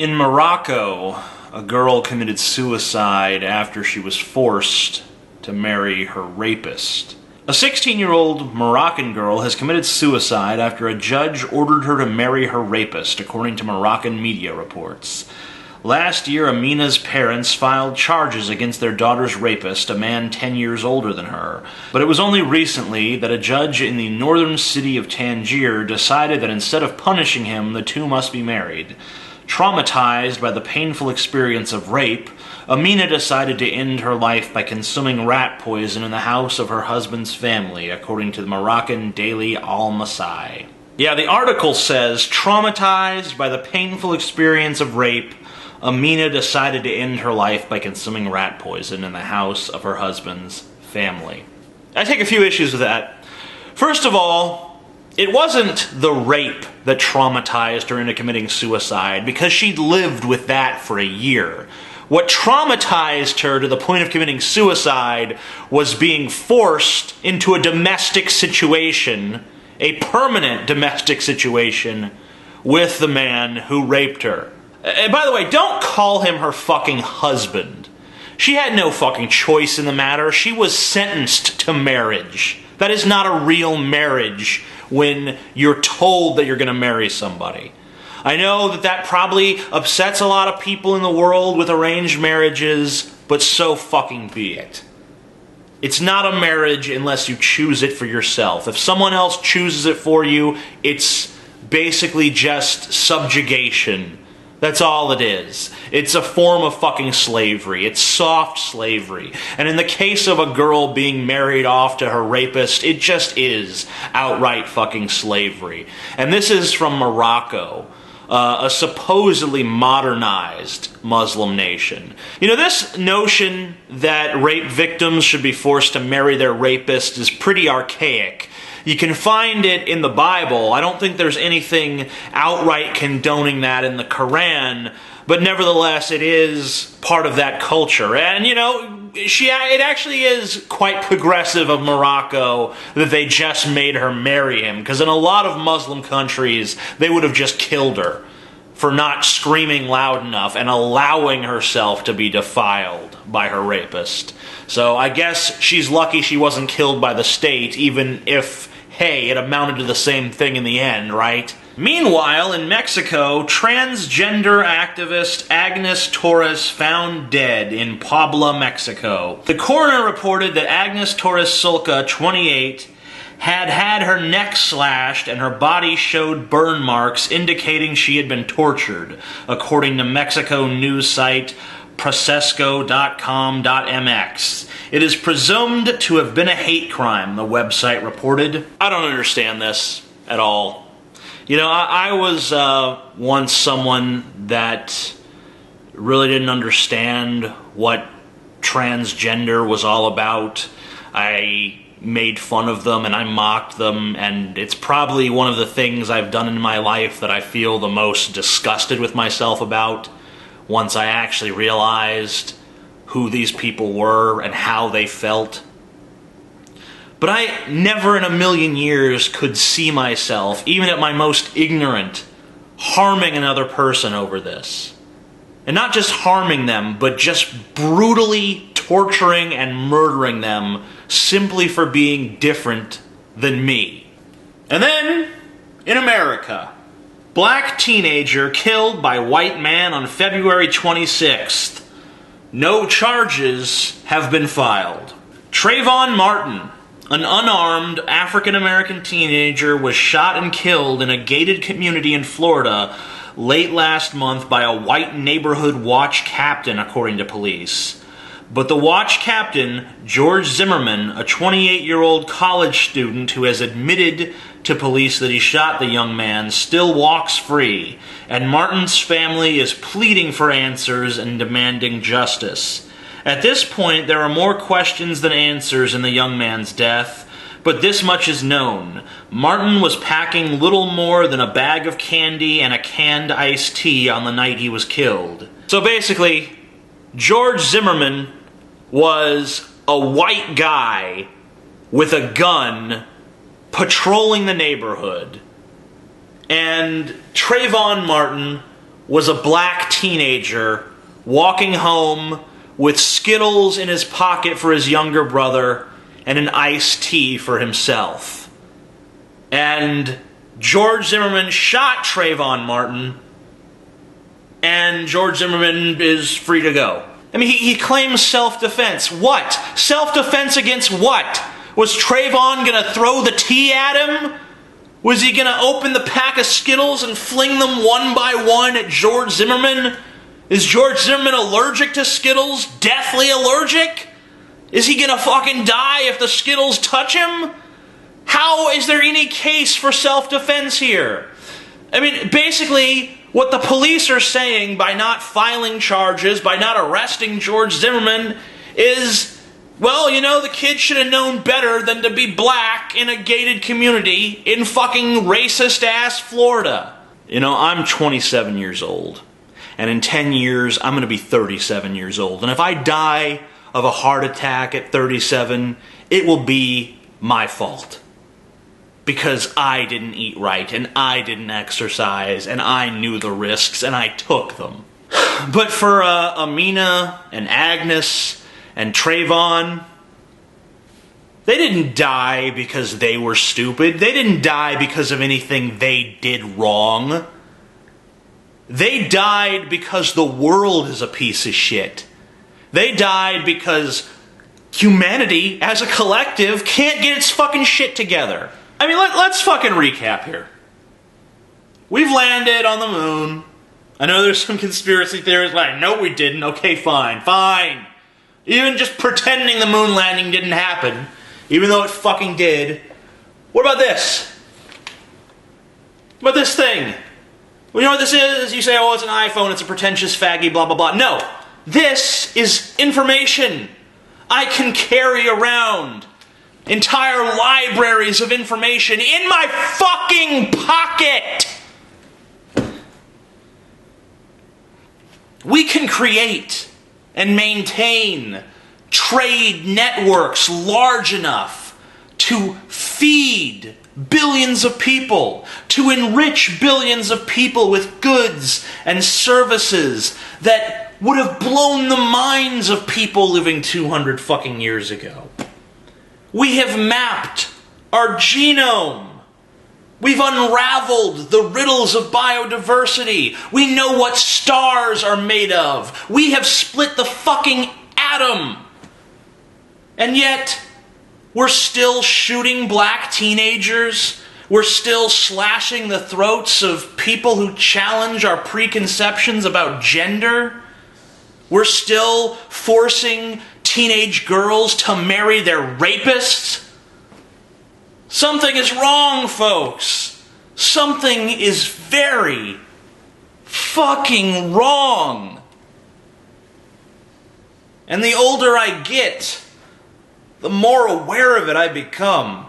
In Morocco, a girl committed suicide after she was forced to marry her rapist. A 16-year-old Moroccan girl has committed suicide after a judge ordered her to marry her rapist, according to Moroccan media reports. Last year, Amina's parents filed charges against their daughter's rapist, a man 10 years older than her. But it was only recently that a judge in the northern city of Tangier decided that instead of punishing him, the two must be married. Traumatized by the painful experience of rape, Amina decided to end her life by consuming rat poison in the house of her husband's family, according to the Moroccan daily Al Masai. Yeah, the article says, traumatized by the painful experience of rape, Amina decided to end her life by consuming rat poison in the house of her husband's family. I take a few issues with that. First of all, it wasn't the rape that traumatized her into committing suicide, because she'd lived with that for a year. What traumatized her to the point of committing suicide was being forced into a domestic situation, a permanent domestic situation, with the man who raped her. And by the way, don't call him her fucking husband. She had no fucking choice in the matter. She was sentenced to marriage. That is not a real marriage when you're told that you're going to marry somebody. I know that probably upsets a lot of people in the world with arranged marriages, but so fucking be it. It's not a marriage unless you choose it for yourself. If someone else chooses it for you, it's basically just subjugation. That's all it is. It's a form of fucking slavery. It's soft slavery. And in the case of a girl being married off to her rapist, it just is outright fucking slavery. And this is from Morocco, a supposedly modernized Muslim nation. You know, this notion that rape victims should be forced to marry their rapist is pretty archaic. You can find it in the Bible. I don't think there's anything outright condoning that in the Quran, but nevertheless, it is part of that culture. And, you know, it actually is quite progressive of Morocco that they just made her marry him, because in a lot of Muslim countries, they would have just killed her for not screaming loud enough and allowing herself to be defiled by her rapist. So I guess she's lucky she wasn't killed by the state, even if, hey, it amounted to the same thing in the end, right? Meanwhile, in Mexico, transgender activist Agnes Torres found dead in Puebla, Mexico. The coroner reported that Agnes Torres Sulca, 28, had her neck slashed and her body showed burn marks indicating she had been tortured, according to Mexico news site procesco.com.mx. It is presumed to have been a hate crime, the website reported. I don't understand this at all. You know, I was once someone that really didn't understand what transgender was all about. I made fun of them and I mocked them, and it's probably one of the things I've done in my life that I feel the most disgusted with myself about, once I actually realized who these people were and how they felt. But I never in a million years could see myself, even at my most ignorant, harming another person over this. And not just harming them, but just brutally torturing and murdering them simply for being different than me. And then, in America, black teenager killed by white man on February 26th. No charges have been filed. Trayvon Martin, an unarmed African-American teenager, was shot and killed in a gated community in Florida late last month by a white neighborhood watch captain, according to police. But the watch captain, George Zimmerman, a 28-year-old college student who has admitted to police that he shot the young man, still walks free, and Martin's family is pleading for answers and demanding justice. At this point, there are more questions than answers in the young man's death, but this much is known. Martin was packing little more than a bag of candy and a canned iced tea on the night he was killed. So basically, George Zimmerman was a white guy with a gun patrolling the neighborhood, and Trayvon Martin was a black teenager walking home with Skittles in his pocket for his younger brother and an iced tea for himself. And George Zimmerman shot Trayvon Martin, and George Zimmerman is free to go. I mean, he claims self-defense. What? Self-defense against what? Was Trayvon going to throw the tea at him? Was he going to open the pack of Skittles and fling them one by one at George Zimmerman? Is George Zimmerman allergic to Skittles? Deathly allergic? Is he going to fucking die if the Skittles touch him? How is there any case for self-defense here? I mean, basically, what the police are saying by not filing charges, by not arresting George Zimmerman, is, well, you know, the kid should have known better than to be black in a gated community in fucking racist-ass Florida. You know, I'm 27 years old, and in 10 years, I'm going to be 37 years old. And if I die of a heart attack at 37, it will be my fault. Because I didn't eat right, and I didn't exercise, and I knew the risks, and I took them. But for Amina and Agnes and Trayvon, they didn't die because they were stupid. They didn't die because of anything they did wrong. They died because the world is a piece of shit. They died because humanity, as a collective, can't get its fucking shit together. I mean, let's fucking recap here. We've landed on the moon. I know there's some conspiracy theories like, no, we didn't. Okay, fine. Even just pretending the moon landing didn't happen, even though it fucking did. What about this? What about this thing? Well, you know what this is? You say, oh, it's an iPhone, it's a pretentious faggy, blah, blah, blah. No, this is information I can carry around. Entire libraries of information in my fucking pocket. We can create and maintain trade networks large enough to feed billions of people, to enrich billions of people with goods and services that would have blown the minds of people living 200 fucking years ago. We have mapped our genome. We've unraveled the riddles of biodiversity. We know what stars are made of. We have split the fucking atom. And yet, we're still shooting black teenagers. We're still slashing the throats of people who challenge our preconceptions about gender. We're still forcing teenage girls to marry their rapists. Something is wrong, folks. Something is very fucking wrong. And the older I get, the more aware of it I become.